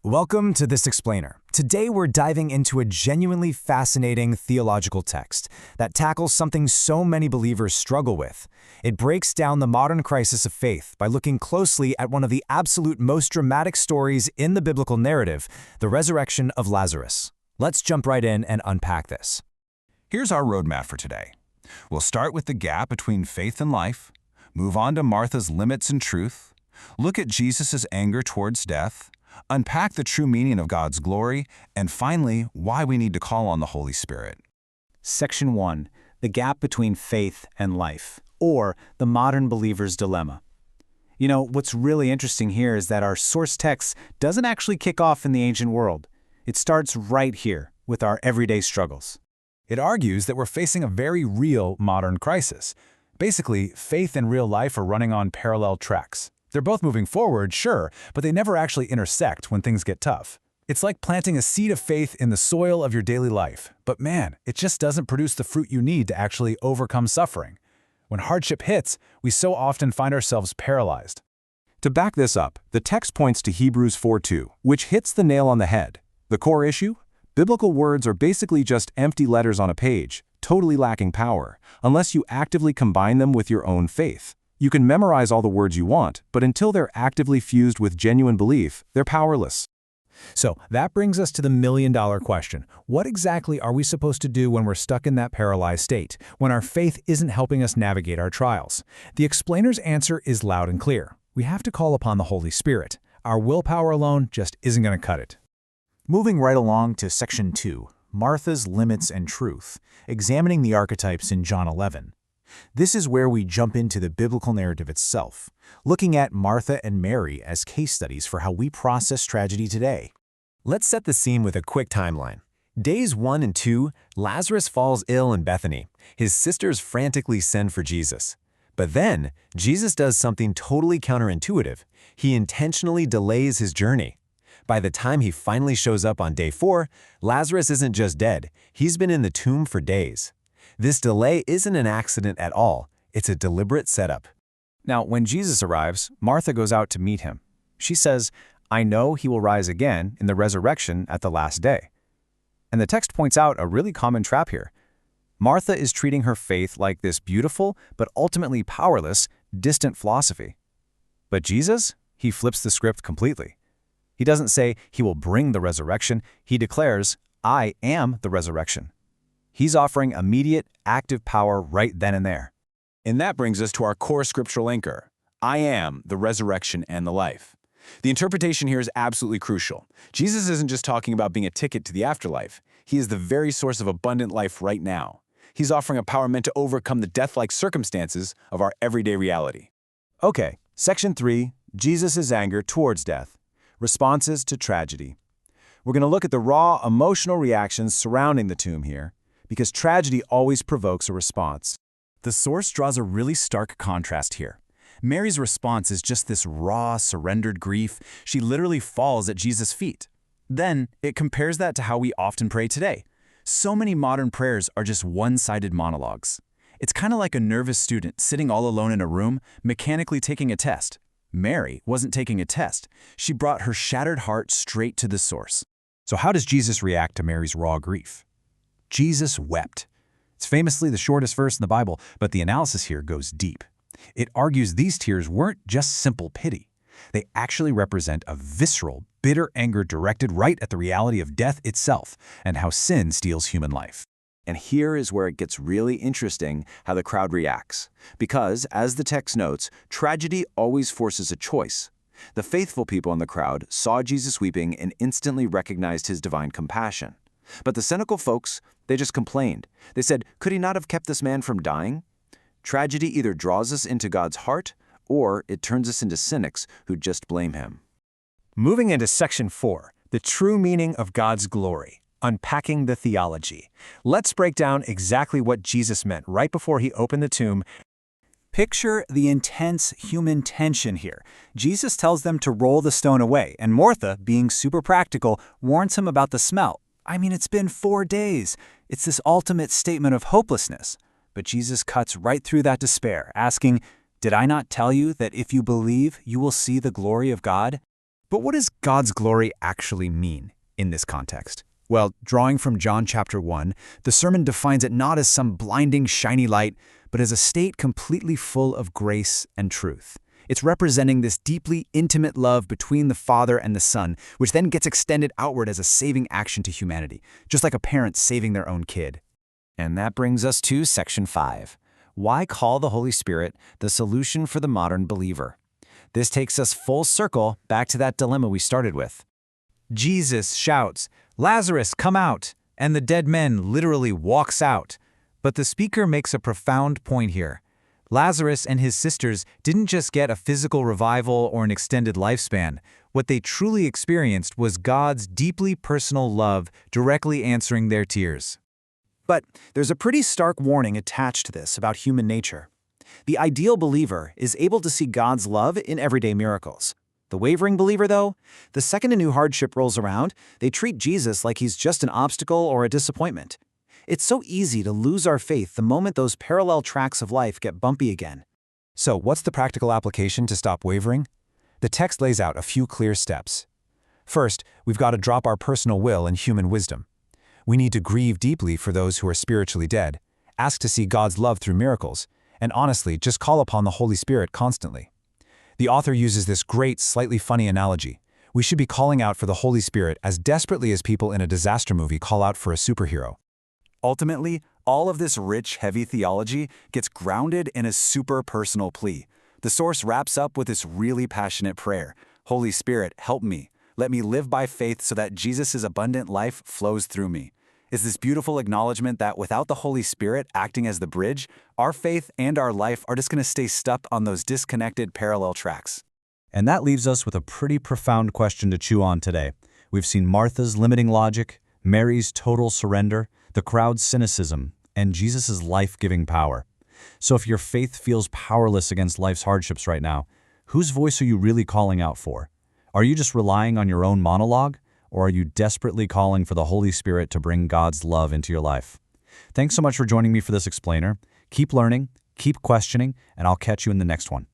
Welcome to This Explainer. Today we're diving into a genuinely fascinating theological text that tackles something so many believers struggle with. It breaks down the modern crisis of faith by looking closely at one of the absolute most dramatic stories in the biblical narrative, the resurrection of Lazarus. Let's jump right in and unpack this. Here's our roadmap for today. We'll start with the gap between faith and life, move on to Martha's limits and truth, look at Jesus' anger towards death, unpack the true meaning of God's glory, and finally, why we need to call on the Holy Spirit. Section 1. The Gap Between Faith and Life, or the Modern Believer's Dilemma. You know, what's really interesting here is that our source text doesn't actually kick off in the ancient world. It starts right here, with our everyday struggles. It argues that we're facing a very real modern crisis. Basically, faith and real life are running on parallel tracks. They're both moving forward, sure, but they never actually intersect when things get tough. It's like planting a seed of faith in the soil of your daily life, but man, it just doesn't produce the fruit you need to actually overcome suffering. When hardship hits, we so often find ourselves paralyzed. To back this up, the text points to Hebrews 4:2, which hits the nail on the head. The core issue? Biblical words are basically just empty letters on a page, totally lacking power, unless you actively combine them with your own faith. You can memorize all the words you want, but until they're actively fused with genuine belief, they're powerless. So that brings us to the million-dollar question. What exactly are we supposed to do when we're stuck in that paralyzed state, when our faith isn't helping us navigate our trials? The explainer's answer is loud and clear. We have to call upon the Holy Spirit. Our willpower alone just isn't going to cut it. Moving right along to Section 2, Martha's Limits and Truth, examining the archetypes in John 11. This is where we jump into the biblical narrative itself, looking at Martha and Mary as case studies for how we process tragedy today. Let's set the scene with a quick timeline. Days 1 and 2, Lazarus falls ill in Bethany. His sisters frantically send for Jesus. But then, Jesus does something totally counterintuitive. He intentionally delays his journey. By the time he finally shows up on day 4, Lazarus isn't just dead, he's been in the tomb for days. This delay isn't an accident at all, it's a deliberate setup. Now, when Jesus arrives, Martha goes out to meet him. She says, "I know he will rise again in the resurrection at the last day." And the text points out a really common trap here. Martha is treating her faith like this beautiful, but ultimately powerless, distant philosophy. But Jesus, he flips the script completely. He doesn't say he will bring the resurrection, he declares, "I am the resurrection." He's offering immediate, active power right then and there. And that brings us to our core scriptural anchor. I am the resurrection and the life. The interpretation here is absolutely crucial. Jesus isn't just talking about being a ticket to the afterlife. He is the very source of abundant life right now. He's offering a power meant to overcome the death-like circumstances of our everyday reality. Okay, Section 3, Jesus' anger towards death. Responses to tragedy. We're going to look at the raw emotional reactions surrounding the tomb here, because tragedy always provokes a response. The source draws a really stark contrast here. Mary's response is just this raw, surrendered grief. She literally falls at Jesus' feet. Then, it compares that to how we often pray today. So many modern prayers are just one-sided monologues. It's kind of like a nervous student sitting all alone in a room, mechanically taking a test. Mary wasn't taking a test. She brought her shattered heart straight to the source. So how does Jesus react to Mary's raw grief? Jesus wept. It's famously the shortest verse in the Bible, but the analysis here goes deep. It argues these tears weren't just simple pity. They actually represent a visceral, bitter anger directed right at the reality of death itself and how sin steals human life. And here is where it gets really interesting how the crowd reacts. Because, as the text notes, tragedy always forces a choice. The faithful people in the crowd saw Jesus weeping and instantly recognized his divine compassion. But the cynical folks, they just complained. They said, could he not have kept this man from dying? Tragedy either draws us into God's heart, or it turns us into cynics who just blame him. Moving into Section 4, the true meaning of God's glory, unpacking the theology. Let's break down exactly what Jesus meant right before he opened the tomb. Picture the intense human tension here. Jesus tells them to roll the stone away, and Martha, being super practical, warns him about the smell. I mean, it's been 4 days. It's this ultimate statement of hopelessness. But Jesus cuts right through that despair, asking, "Did I not tell you that if you believe, you will see the glory of God?" But what does God's glory actually mean in this context? Well, drawing from John chapter 1, the sermon defines it not as some blinding, shiny light, but as a state completely full of grace and truth. It's representing this deeply intimate love between the Father and the Son, which then gets extended outward as a saving action to humanity, just like a parent saving their own kid. And that brings us to section 5. Why call the Holy Spirit the solution for the modern believer? This takes us full circle back to that dilemma we started with. Jesus shouts, "Lazarus, come out!" and the dead man literally walks out. But the speaker makes a profound point here. Lazarus and his sisters didn't just get a physical revival or an extended lifespan. What they truly experienced was God's deeply personal love directly answering their tears. But there's a pretty stark warning attached to this about human nature. The ideal believer is able to see God's love in everyday miracles. The wavering believer, though, the second a new hardship rolls around, they treat Jesus like he's just an obstacle or a disappointment. It's so easy to lose our faith the moment those parallel tracks of life get bumpy again. So, what's the practical application to stop wavering? The text lays out a few clear steps. First, we've got to drop our personal will and human wisdom. We need to grieve deeply for those who are spiritually dead, ask to see God's love through miracles, and honestly, just call upon the Holy Spirit constantly. The author uses this great, slightly funny analogy. We should be calling out for the Holy Spirit as desperately as people in a disaster movie call out for a superhero. Ultimately, all of this rich, heavy theology gets grounded in a super personal plea. The source wraps up with this really passionate prayer. Holy Spirit, help me. Let me live by faith so that Jesus' abundant life flows through me. Is this beautiful acknowledgement that without the Holy Spirit acting as the bridge, our faith and our life are just going to stay stuck on those disconnected parallel tracks. And that leaves us with a pretty profound question to chew on today. We've seen Martha's limiting logic, Mary's total surrender, the crowd's cynicism, and Jesus' life-giving power. So if your faith feels powerless against life's hardships right now, whose voice are you really calling out for? Are you just relying on your own monologue? Or are you desperately calling for the Holy Spirit to bring God's love into your life? Thanks so much for joining me for this explainer. Keep learning, keep questioning, and I'll catch you in the next one.